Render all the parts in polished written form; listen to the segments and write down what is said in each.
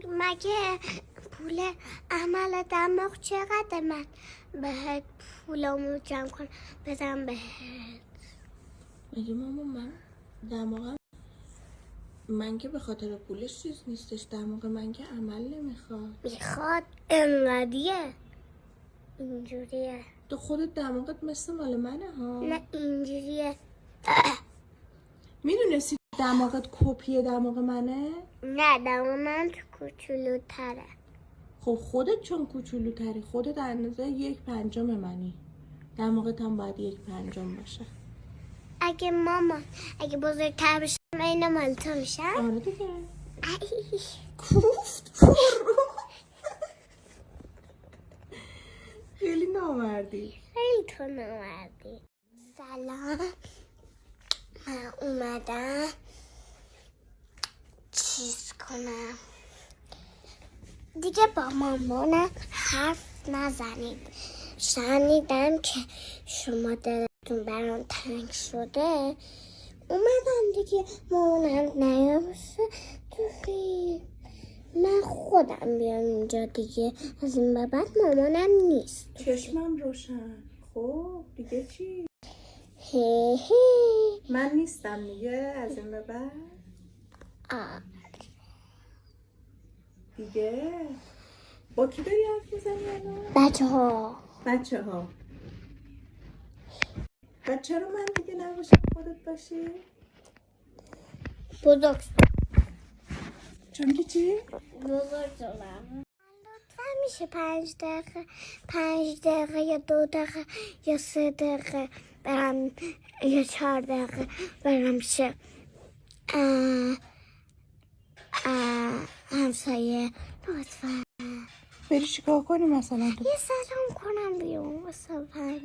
مگه پول عمل دماغ چقدر؟ من بهت پولمو جمع کنم بدم بهت. میگه ماما من دماغم، من که به خاطر پولش چیز نیستش، دماغ من که عمل نمیخواد. میخواد انقدیه اینجوریه. تو خودت دماغت مثل مال منه ها. نه اینجوریه. میدونستی دماغت کپی دماغ منه؟ نه دماغ من کوچولوتره. خب خودت چون کوچولوتری، خودت اندازه 1/5 منی، دماغت هم باید 1/5 باشه. اگه ماما اگه بزرگتر بشم این مال تو میشم؟ آره دیگه. ای کوفت برو. خیلی نامردی. خیلی تو نمردی. سلام، من اومدم چیز کنم دیگه. با مامانم حرف نزنید. شنیدم که شما دلتون برام تنگ شده، اومدم دیگه. مامانم نیامشه تو فیلم، من خودم بیام اینجا دیگه. از این به بعد مامانم نیست. چشمم روشن. خب دیگه چی؟ هی هی. من نیستم دیگه از این به بعد دیگه. با کی داری حرف میزنی الان؟ بچه ها. بچه رو من دیگه نباشم خودت باشی؟ بزرگ چون که چی؟ بزرگ شدم. لطفا میشه 5 دقیقه یا 2 دقیقه یا 3 دقیقه برم یا 4 دقیقه برم شه همسایه؟ لطفا بری چیکار کنی مثلا تو؟ یه سلام کنم بیام واسه 5.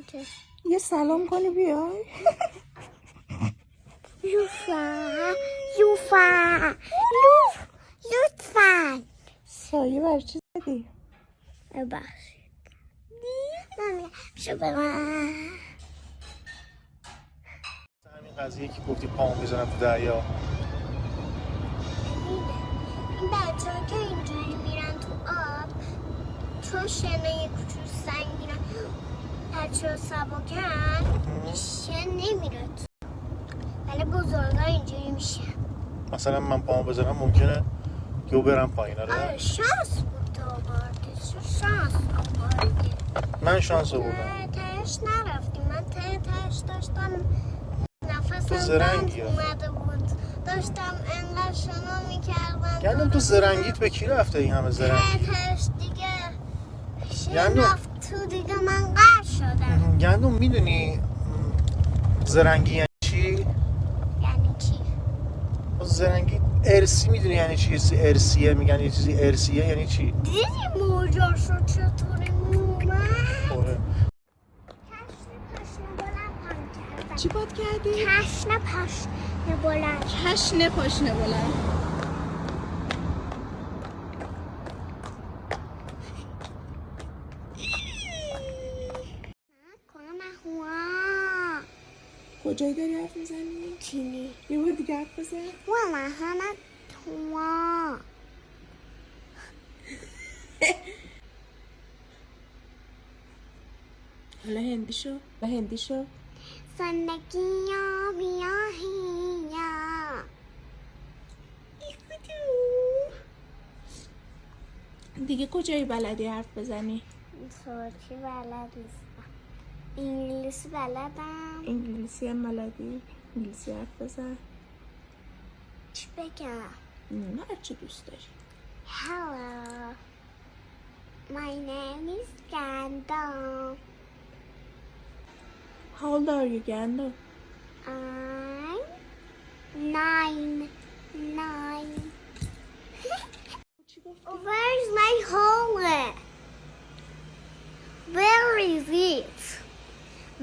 یه سلام کنی بیای؟ لطفا سایه برای چی زدی؟ ببخشید. من میشه برم. همین قضیه که گفتی پامو میزنم تو دریا، این بچه ها که اینجوری میرن تو آب چون شنه کوچولو سنگینن بچه ها سبکن میشه نمیره تو، ولی بزرگا اینجوری میشه. مثلا من پامو بزنم ممکنه یو برم پایین. آره شانس بود تو آوردی. شانس آوردی. من شانس آوردم. تهش نرفتیم. من تهش داشتم نفسم زرنگی بند اومده بود، داشتم انقدر شنا میکردم. گندم تو زرنگیت به کی رفته این همه زرنگی؟ تهش دیگه گندم رفت تو دیگه من قرد شدم. گندم میدونی زرنگی یعنی چی؟ یعنی چی؟ زرنگی ارسی میدونی یعنی چی؟ ارسیه میگن یه چیزی ارسیه یعنی چی؟ دیدی موجا شد چطوری مومن؟ آره. کشن بلند پان کردم. چی باد کردی؟ کشن بلند. کشن پاشنه بلند. کجایی داری حرف میزنی؟ چینی یه بار دیگه حرف بزن. والا همه توا حالا هندی شو. زندگی یا بیاهی یا دیگه کجایی بلدی حرف بزنی؟ ترکی بلد نیستم. انگلیسی بلدم. انگلیسی هم بلدی؟ انگلیسی حرف بزن. چی بگم؟ نه هرچی دوست داری. Hello, my name is Gandom. How old are you, Gandom? I'm 9. Where's my hole? Where is it?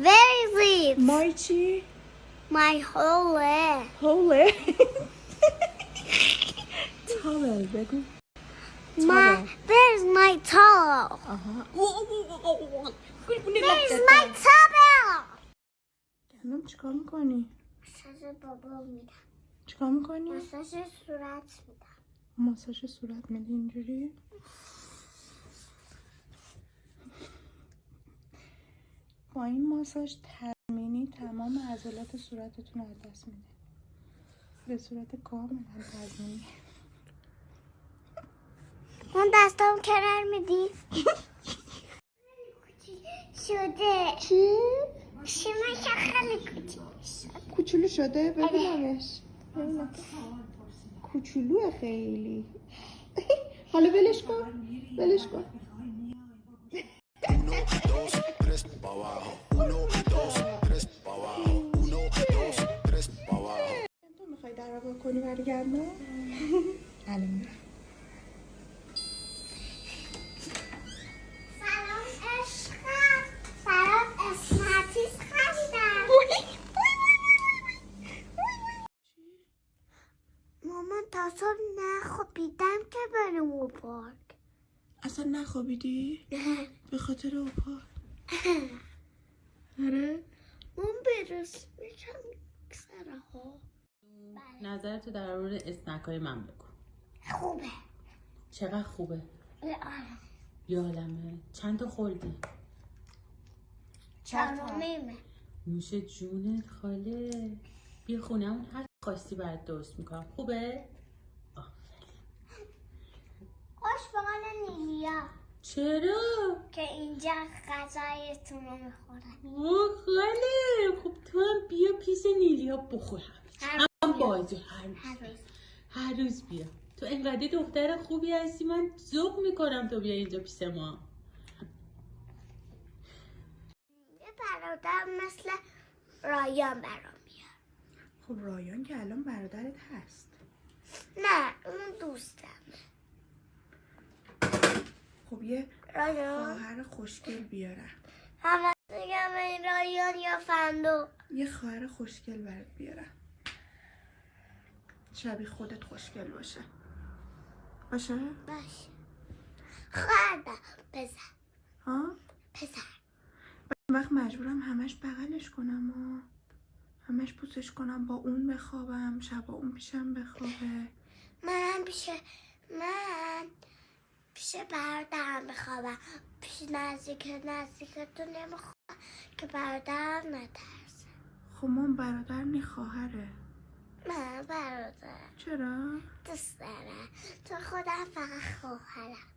Where is it? مای چی؟ My hole. هوله. تاول بگو. Where's my towel? Where's my towel? گندم چیکار میکنی؟ مساژ بابا میدم. چیکار میکنی؟ مساژ صورت میدم. ماساژ صورت میدی اینجوری؟ با این ماساژ تضمینی تمام عضلات صورتتون رو از دست میده، به صورت کاملا تضمینی. من دستم کرر میدی؟ شده چی؟ شیمش خیلی کوچیک شده. کوچولو شده؟ ببینمش. ببینم کوچولوه خیلی. حالا ولش کن، ولش کن. تو میخوای در رو کنی برای گندم؟ الان میرم. سلام عشقم، سلام اسمتیس خریدم. مامان تا صبح نخوابیدم که بریم و پارک. اصلا نخوابیدی؟ به خاطر اوپا؟ آره؟ اون برس میشم سرها. نظرتو در مورد اسنک‌های من بگو. خوبه. چقدر خوبه؟ یه عالمه. چند تا خوردی؟ چهارمیمه. میشه جونت خاله. بیا خونمون هر خواستی برات درست میکنم. خوبه؟ خوش به حال نیلیا چرا؟ که اینجا غذایتون رو میخورن. خاله خب تو هم بیا پیش نیلیا بخور. هم بازی هر روز بیا. تو انقدر دختر خوبی هستی، من ذوق میکنم تو بیا اینجا پیش ما. یه برادر مثل رایان برام بیار. خب رایان که الان برادرت هست. نه اون دوستمه. خب یه رایان خواهر خوشگل بیارم. همه میگم این رایان یا فندق. یه خواهر خوشگل برات بیارم، شبیه خودت خوشگل باشه. باشه؟ باشه خواهردم پسر. ها؟ پسر اون وقت مجبورم همش بغلش کنم و همش پوسش کنم، با اون بخوابم، شبا اون پیشم بخوابه. من پیش برادرم بخوابم. پیش نزدیکتون نمیخوابم که برادرم نترسه. خب من برادر نی خواهره. من برادرم چرا؟ دوست دارم، تو خودم فقط خواهرم.